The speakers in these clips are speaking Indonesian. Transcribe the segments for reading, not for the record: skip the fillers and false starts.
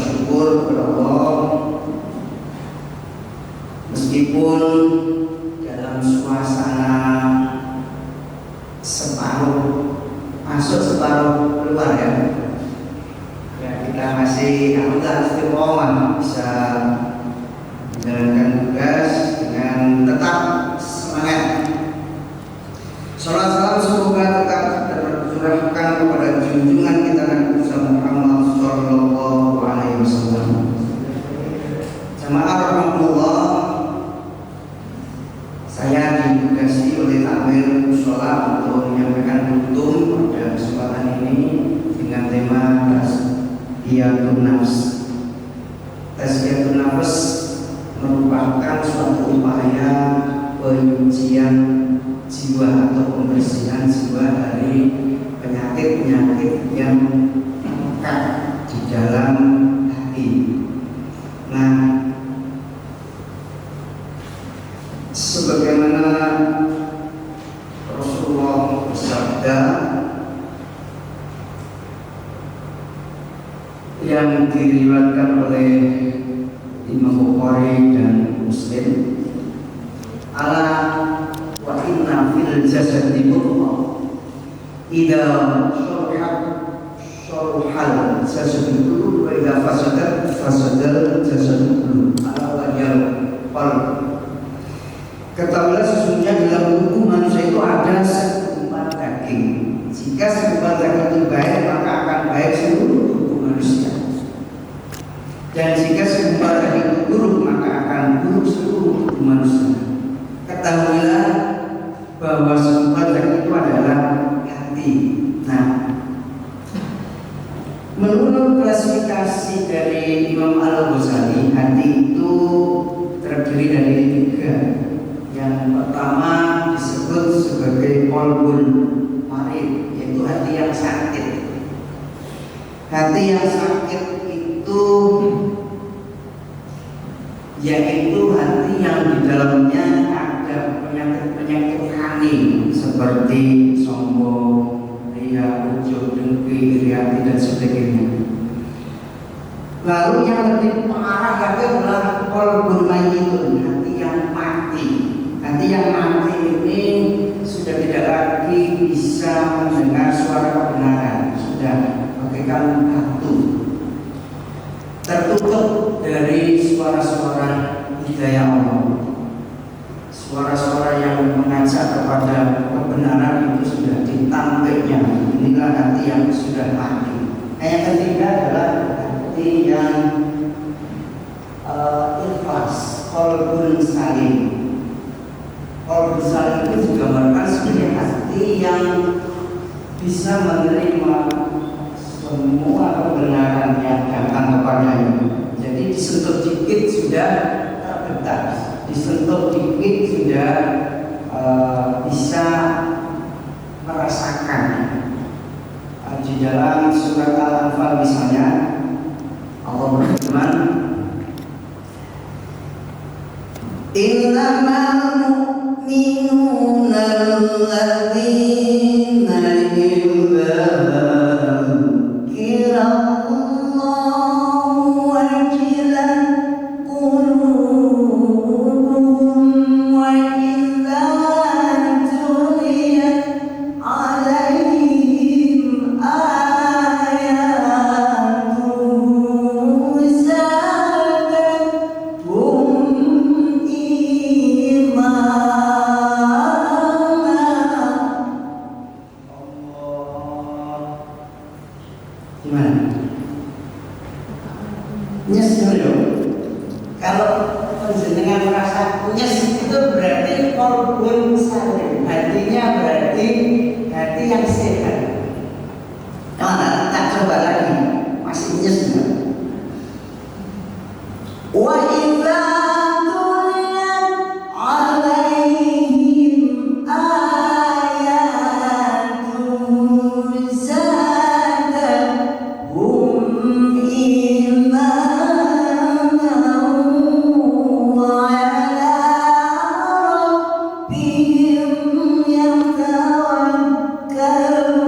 bersyukur kepada Allah meskipun dalam suasana separuh masuk separuh keluar ya. Kita masih alhamdulillah istiqomah bisa menjalankan tugas dengan tetap semangat. Salam salam semoga tetap tercurahkan kepada junjungan kita Nabi Muhammad Sallallahu Alaihi Wasallam. Jamaah rahmatullah, saya ditugasi oleh takmir mushola untuk menyampaikan hutum pada kesempatan ini dengan tema Tazkiyatun Nafs. Tazkiyatun Nafs merupakan suatu upaya penyucian jiwa atau pembersihan jiwa dari penyakit-penyakit yang melekat di dalam hati. Nah, sebagaimana Rasulullah bersabda yang diriwayatkan oleh Imam Bukhari dan Muslim, ala wa inna fil jasadi mudghah idza syarhal jasadu kullu wa idza fasadal jasadu kullu ala wajal qalb. Ketahuilah sesungguhnya dalam tubuh manusia itu ada segumpal daging. Jika segumpal daging itu baik, maka akan baik seluruh tubuh manusia. Dan jika segumpal daging itu buruk, maka akan buruk seluruh tubuh manusia. Ketahuilah bahwa segumpal daging itu adalah hati. Nah, menurut klasifikasi dari Imam Al-Ghazali, hati itu terdiri dari 3. Yang pertama disebut sebagai qalbun marid, yaitu hati yang sakit. Hati yang sakit itu yaitu hati yang di dalamnya ada penyakit-penyakit hati seperti sombong, ria, ujub, dengki, iri hati dan sebagainya. Lalu yang lebih parah lagi adalah qalbun mayyitun, hati yang mati. Hati yang mati ini sudah tidak lagi bisa mendengar suara kebenaran, sudah bagaikan batu, tertutup dari suara-suara hidayah Allah. Suara-suara yang mengajak kepada kebenaran itu sudah ditampilnya. Inilah hati yang sudah mati. Yang ketiga adalah hati yang ikhlas, qalbun salim. Qalbun salim itu digambarkan sebagai hati yang bisa menerima semua kebenaran yang datang kepadanya. Jadi disentuh dikit sudah tergetar, disentuh dikit sudah bisa merasakan. Di dalam surat Al-Anfal misalnya Allah berfirman, innamal mu'minuna alladzina idza dzukirallahu wajilat qulubuhum wa idza tuliyat alaihim ayatuhu zadatuhum gimana? Nyes dulu. Kalau penjenengan merasa nyes itu berarti qalbun salim. Hatinya berarti hati yang sehat. Mana? Tak coba lagi. Masih nyes enggak? Wa idza tuliyat alaihim ayatuhu zadatuhum imanan wa ala rabbihim yatawakkalun.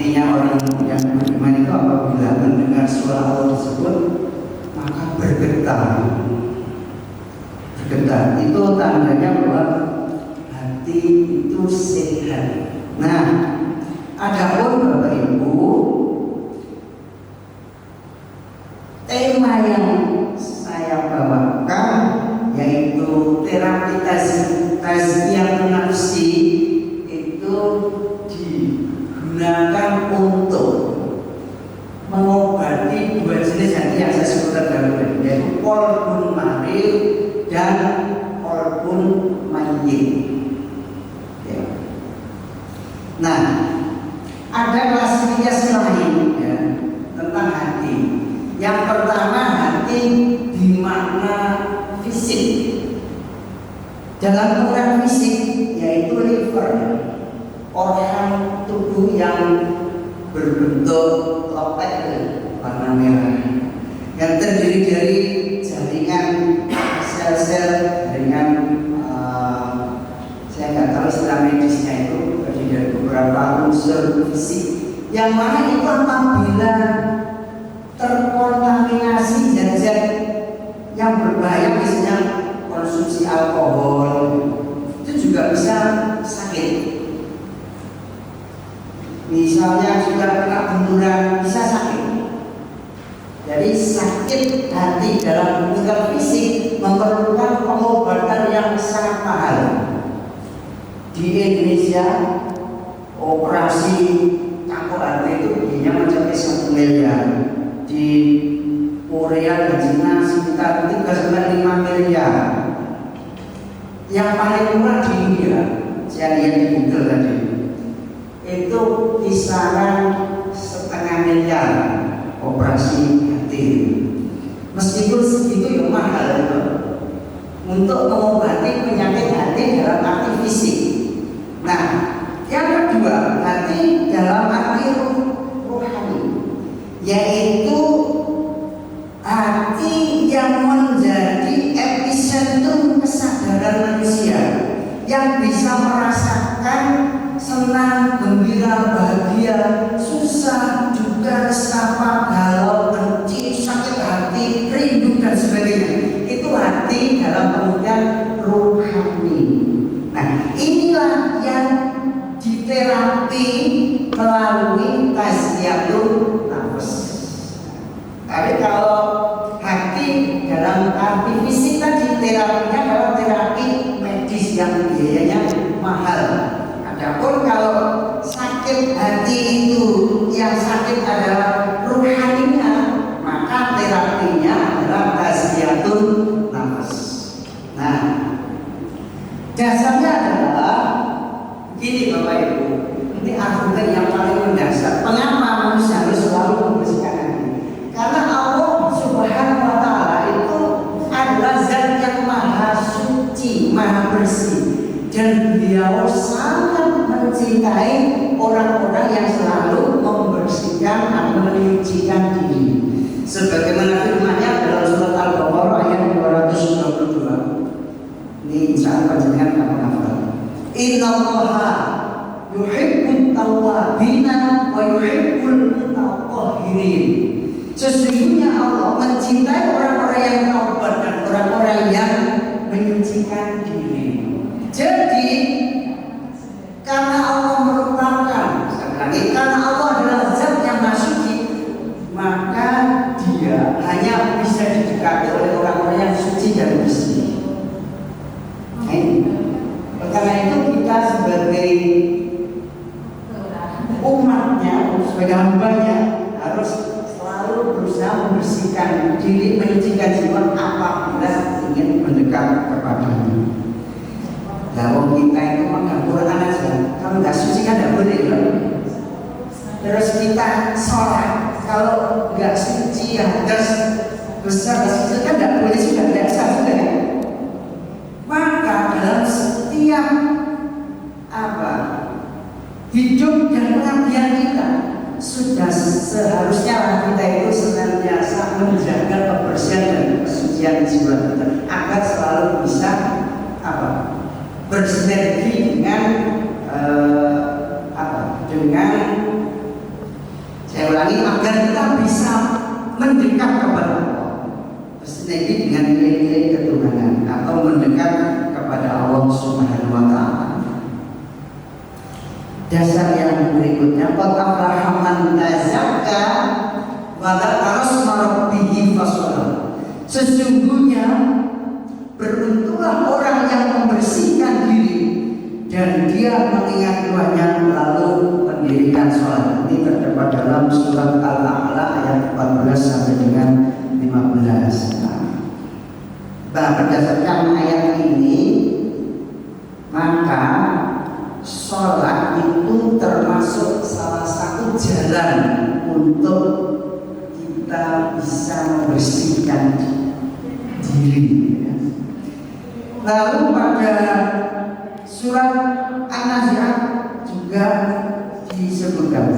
Artinya orang yang beriman itu apabila mendengar suara Allah tersebut maka bergetar. Itu tandanya bahwa hati itu sehat. Nah, adapun Bapak Ibu, tema yang saya bawakan yaitu terapi tazkiyatun nafsi itu digunakan untuk mengobati dua jenis hati yang saya sebutkan tadi, yaitu qalbun marid dan qalbun mayyit. Ya. Nah, ada klasifikasi lain ya, tentang hati. Yang pertama, hati di makna fisik. Dalam pengertian fisik yaitu liver, organ tubuh yang berbentuk lepet warna merah yang terdiri dari jaringan sel-sel dengan saya nggak tahu istilah medisnya, itu terdiri dari beberapa unsur fisik yang mana itu apabila terkontaminasi zat-zat yang berbahaya, misalnya konsumsi alkohol, itu juga bisa sakit. Misalnya juga kena benturan bisa sakit. Jadi sakit hati dalam bentuk fisik memerlukan pengobatan yang sangat mahal. Di Indonesia operasi kanker hati itu biayanya mencapai 1 miliar. Di Korea dan Cina sekitar 3-5 miliar. Yang paling murah di India, saya lihat di Google tadi, itu kisaran 0,5 miliar operasi hati. Meskipun segitu ya mahal itu untuk mengobati penyakit hati dalam arti fisik. Nah, yang kedua, hati dalam arti rohani, yaitu hati yang menjadi epicentrum kesadaran manusia, yang bisa merasakan senang, gembira, bahagia, susah, duka, sapa, galau, benci, sakit hati, rindu dan sebagainya. Itu hati dalam pengertian rohani. Nah, inilah yang diterapi melalui tazkiyatun nafs. Tapi kalau hati dalam arti fisik tadi, terapinya adalah terapi medis yang biayanya mahal. Adapun kalau sakit hati itu yang sakit adalah rohaninya, maka terapinya adalah tazkiyatun nafs. Nah, dasarnya adalah gini Bapak Ibu, ini argumen yang paling mendasar. Mengapa manusia harus selalu membersihkan hati? Karena Allah Subhanahu wa Ta'ala itu adalah zat yang maha suci, maha bersih, dan Beliau sangat mencintai orang-orang yang selalu membersihkan atau menyucikan diri. Sebagaimana firman-Nya dalam surat Al-Baqarah ayat 222. Ini insya Allah panjenengan kamu hafal. Innallaha yuhibbut tawwabina wa yuhibbul mutatahhirin. Sesungguhnya Allah mencintai orang-orang yang taubat dan orang-orang yang menyucikan diri. Jadi karena Allah merupakan, karena Allah adalah zat yang maha suci, maka Dia hanya bisa didekati oleh orang-orang yang suci dan bersih. Karena itu kita sebagai umatnya, sebagai hambanya, harus selalu berusaha membersihkan diri, menyucikan jiwa apabila ingin mendekat kepadanya. Nah, kita itu makan Quran aja, kalau nggak suci kan nggak boleh kan? Terus kita sholat, kalau nggak suci ya terus besar suci kan nggak boleh, sudah biasa sudah. Maka dalam setiap hidup dan pengabdian kita, sudah seharusnya kita itu senantiasa menjaga kebersihan dan kesucian jiwa kita agar selalu bisa bersinergi dengan dengan ini agar kita bisa mendekat kepada Allah. Ini dengan nilai-nilai ketuhanan atau mendekat kepada Allah Subhanahu wa Ta'ala. Dasar yang berikutnya, qad aflaha man tazakka wa dzakara isma rabbih fashalah. Sesungguhnya beruntunglah orang yang membersihkan diri dan dia mengingat Tuhannya lalu mendirikan sholat. Ini terdapat dalam surat Al-A'la ayat 14 sampai dengan 15. Nah, berdasarkan ayat ini maka sholat itu termasuk salah satu jalan untuk kita bisa membersihkan diri. Lalu pada surat An-Nazi'at juga disebutkan,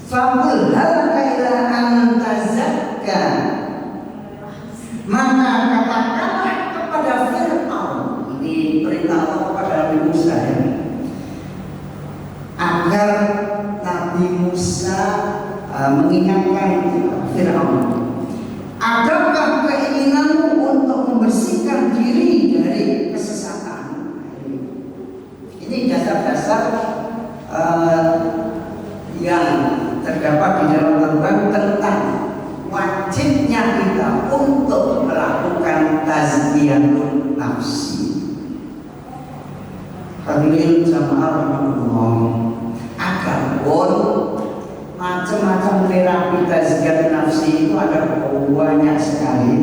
faqul hal ila an tazakka, maka katakanlah kepada Fir'aun, ini perintah Allah kepada Nabi Musa ya, agar Nabi Musa mengingatkan Fir'aun, adakah keinginanmu untuk membersihkan diri dari kesesatan? Ini dasar-dasar yang terdapat di dalam Al-Quran tentang wajibnya kita untuk melakukan tazkiyatun nafsi. Hadirin jamaah rahmatullah, adapun macam-macam terapi tazkiyatun nafsi itu ada banyak sekali.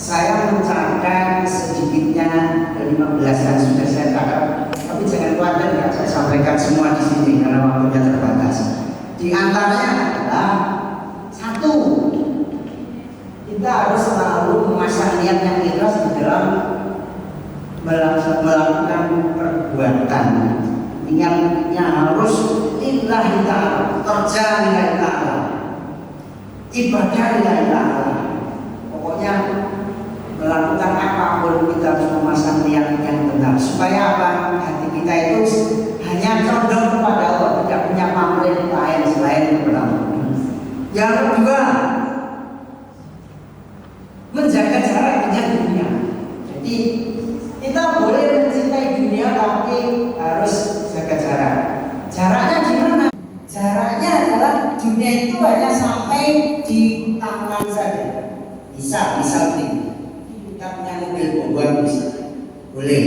Saya mencatat sedikitnya 15 yang sudah saya catat, tapi jangan khawatir ya, saya sampaikan semua di sini karena waktunya terbatas. Di antaranya adalah satu, kita harus selalu memasang niat yang ikhlas di dalam melakukan perbuatan. Niatnya harus lillahi ta'ala, kerja lillahi ta'ala, ibadah lillahi ta'ala. Pokoknya melakukan apapun kita harus memasang niat yang benar supaya apa? Hati kita itu hanya condong kepada Allah, tidak punya pamrih lain selain kepada Allah. Yang kedua, menjaga jarak dengan dunia. Jadi kita boleh mencintai dunia tapi harus jaga jarak. Jaraknya gimana? Jaraknya adalah dunia itu hanya sampai di tangan saja. Bisa nih, kita punya mobil bagus, boleh.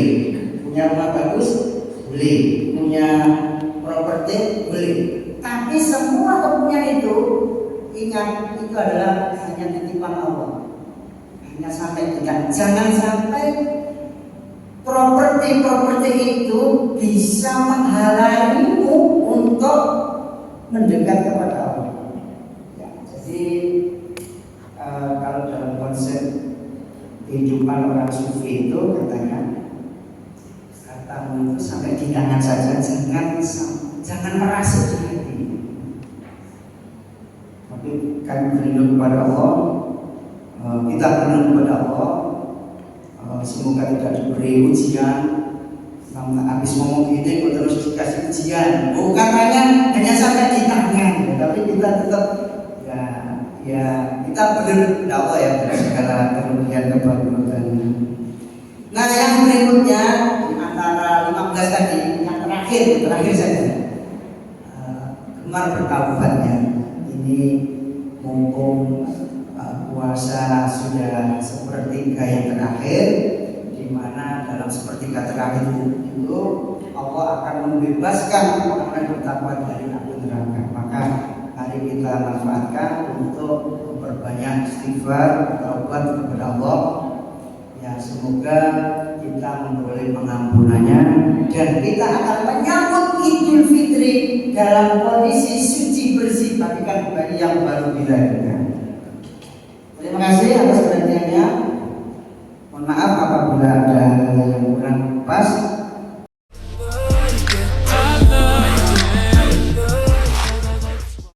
Punya rumah bagus, boleh. Punya properti, boleh. Tapi semua kepunyaan itu, ingat, itu adalah hanya titipan Allah. Hanya sampai kita. Jangan sampai properti itu bisa menghalangimu untuk mendekat kepada Allah. Ya, jadi kalau dalam konsep kehidupan orang sufi itu katanya, hartamu itu sampai di tangan saja, jangan merasa di hati. Tapi kan berlindung kepada Allah, kita berlindung kepada Allah. Semoga tidak diberi ujian. Habis ngomong gini kok terus dikasih ujian. Bukan hanya sampai di tangan, tapi kita tetap ya kita berlindung kepada Allah ya dari segala kerugian kebarukan. Nah, yang berikutnya di antara 15 tadi, yang terakhir saja, gemar bertaubatnya. Ini mumpung puasa sudah sepertiga yang terakhir, di mana dalam sepertiga terakhir itu Allah akan membebaskan orang yang bertakwa dari api neraka. Maka mari kita manfaatkan untuk memperbanyak istighfar, taubat kepada Allah. Ya, semoga kita memperoleh pengampunannya dan kita akan menyambut Idul Fitri dalam kondisi suci bersih, bagi yang baru dilahirkan. Terima kasih.